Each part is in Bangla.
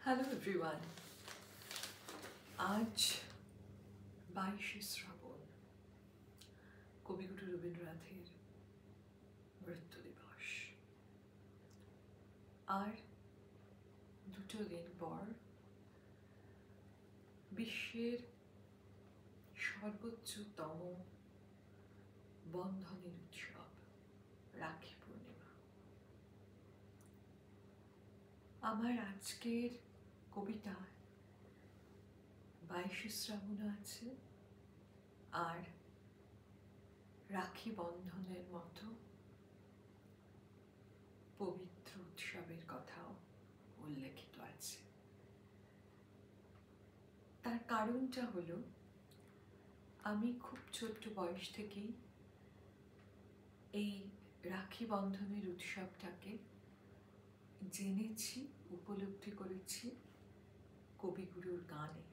Hello everyone. আজ 22শে শ্রাবণ, কবিগুরু রবীন্দ্রনাথের মৃত্যু দিবস। আর দুটো দিন পর বিশ্বের সর্বোচ্চতম বন্ধনের উৎসব রাখি পূর্ণিমা। আমার আজকের কবিতা 22শে শ্রাবণ আছে, আর রাখি বন্ধনের মতো পবিত্র উৎসবের কথাও উল্লেখিত আছে। তার কারণটা হলো, আমি খুব ছোট্ট বয়স থেকেই এই রাখি বন্ধনের উৎসবটাকে জেনেছি, উপলব্ধি করেছি কবিগুরুর গানে।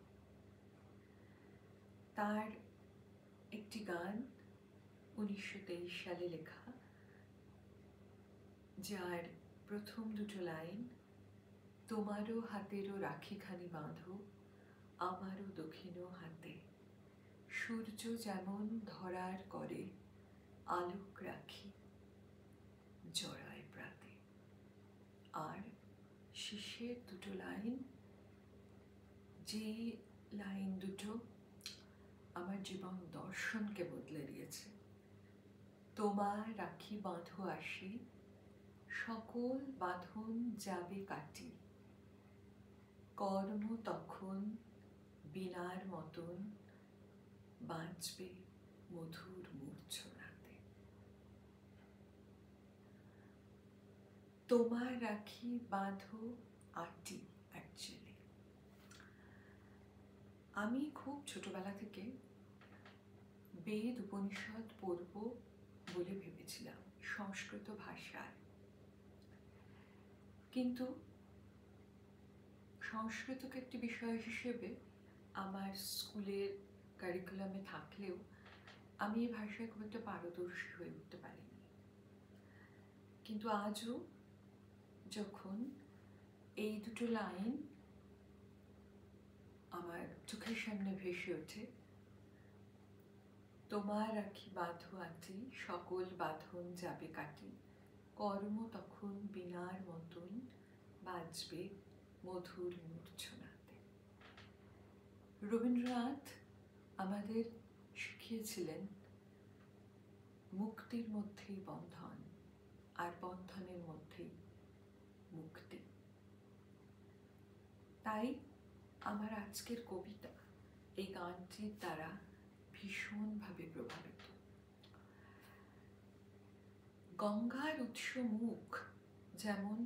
তার একটি গান 1923 সালে লেখা, যার প্রথম দুটো লাইন, তোমারও হাতেরও রাখিখানি বাঁধো, আমারও দক্ষিণ হাতে, সূর্য যেমন ধরার করে আলোক রাখি জড়ায় প্রাতে। আর শেষের দুটো লাইন, যে লাইন দুটো আমার জীবন দর্শনকে বদলে দিয়েছে। তোমার রাখি বাঁধো আসি, সকল বাঁধন যাবে কাটি, কর্ম তখন বীণার মতন বাঁচবে মধুর মূর্ছনাতে। তোমার রাখি বাঁধো আটি। অ্যাকচুয়ালি আমি খুব ছোটবেলা থেকে বেদ উপনিষদ পড়ব বলে ভেবেছিলাম সংস্কৃত ভাষায়, কিন্তু সংস্কৃতকে একটি বিষয় হিসেবে আমার স্কুলের কারিকুলামে থাকলেও আমি এই ভাষায় খুব একটা পারদর্শী হয়ে উঠতে পারিনি। কিন্তু আজও যখন এই দুটো লাইন আমার চোখের সামনে ভেসে ওঠে, তোমার রাখি বাঁধো আটি, সকল বাঁধন যাবে কাটি, কর্ম তখন বীণার মতন বাজবে মধুর মূর্ছনাতে। রবীন্দ্রনাথ আমাদের শিখিয়েছিলেন মুক্তির মধ্যেই বন্ধন, আর বন্ধনের মধ্যেই মুক্তি। তাই আমার আজকের কবিতা এই গানটির দ্বারা ভীষণভাবে প্রভাবিত। গঙ্গার উৎস মুখ যেমন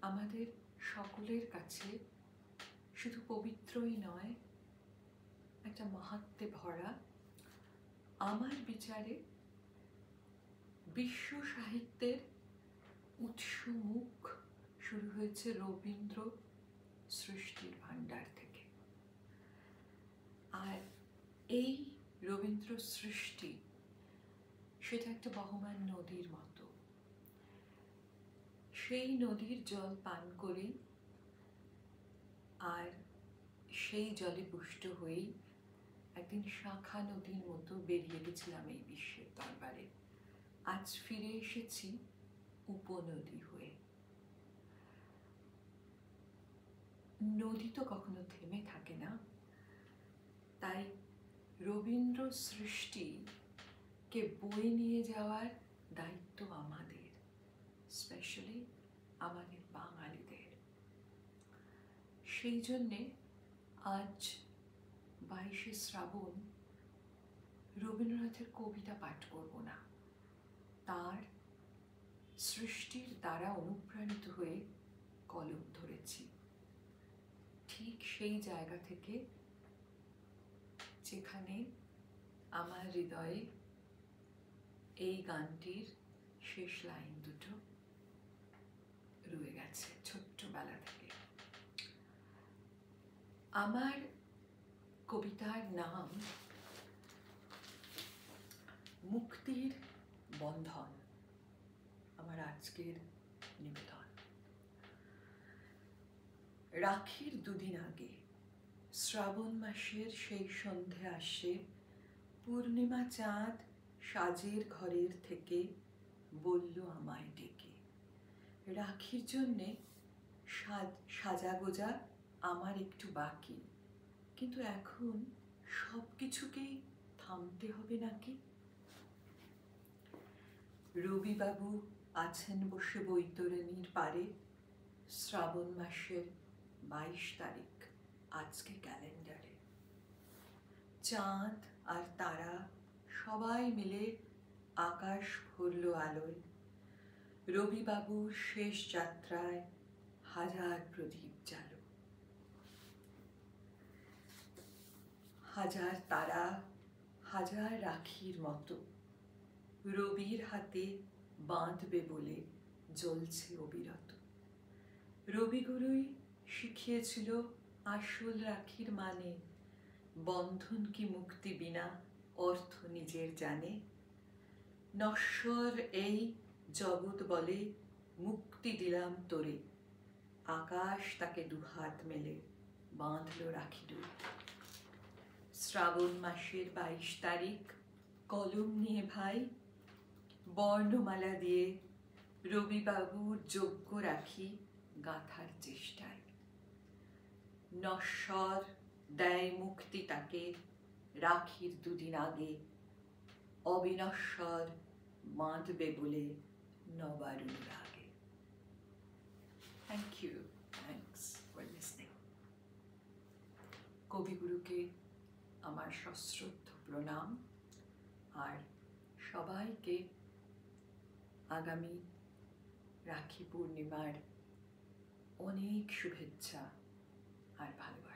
আমাদের সকলের কাছে শুধু পবিত্রই নয়, একটা মাহাত্ম্যে ভরা, আমার বিচারে বিশ্ব সাহিত্যের উৎস মুখ শুরু হয়েছে রবীন্দ্র সৃষ্টির ভাণ্ডার থেকে। আর এই রবীন্দ্র সৃষ্টি সেটা একটা বহমান নদীর মতো। সেই নদীর জল পান করে আর সেই জলে পুষ্ট হয়েই একদিন শাখা নদীর মতো বেরিয়ে গেছিলাম এই বিশ্বের দরবারে। আজ ফিরে এসেছি উপনদী হয়ে। নদী তো কখনো থেমে থাকে না, তাই রবীন্দ্র সৃষ্টিকে বয়ে নিয়ে যাওয়ার দায়িত্ব আমাদের, স্পেশালি আমাদের বাঙালিদের। সেই জন্যে আজ 22শে শ্রাবণ রবীন্দ্রনাথের কবিতা পাঠ করব না, তার সৃষ্টির দ্বারা অনুপ্রাণিত হয়ে কলম ধরেছি ঠিক সেই জায়গা থেকে যেখানে আমার হৃদয়ে এই গানটির শেষ লাইন দুটো রয়ে গেছে ছোট্টবেলা থেকে। আমার কবিতার নাম মুক্তির বন্ধন, আমার আজকের নিবেদন। রাখির দুদিন আগে শ্রাবণ মাসের সেই সন্ধে আসে, পূর্ণিমা চাঁদ সাজের ঘরের থেকে বলল আমায় ডেকে। রাখির জন্যে সাজাগোজা আমার একটু বাকি, কিন্তু এখন সব কিছুকেই থামতে হবে নাকি? রবিবাবু আছেন বসে বৈতরণীর পারে, শ্রাবণ মাসের 22 তারিখ আজকে ক্যালেন্ডারে। চাঁদ আর তারা সবাই মিলে আকাশ ভরল আলোয়। রবিবাবুর শেষ যাত্রায় হাজার প্রদীপ জালো। হাজার তারা, হাজার রাখির মতো রবির হাতে বাঁধবে বলে জ্বলছে অবিরত। রবিগুরুই শিখিয়েছিল আসল রাখির মানে, বন্ধন কি মুক্তি বিনা অর্থ নিজের জানে। নশ্বর এই জগৎ বলে মুক্তি দিলাম তোরে, আকাশ তাকে দুহাত মেলে বাঁধল রাখি ডোরে। শ্রাবণ মাসের 22 তারিখ কলম নিয়ে ভাই বর্ণমালা দিয়ে রবিবাবুর যোগ্য রাখি গাঁথার চেষ্টায়। নশ্বর দেয় মুক্তি তাকে রাখির দুদিন আগে, অবিনশ্বর বাঁধবে বলে নবারুণের আগে। Thank you, thanks for listening. কবিগুরুকে আমার সশ্রদ্ধ প্রণাম, আর সবাইকে আগামী রাখি পূর্ণিমার অনেক শুভেচ্ছা আর ভালোবাসা।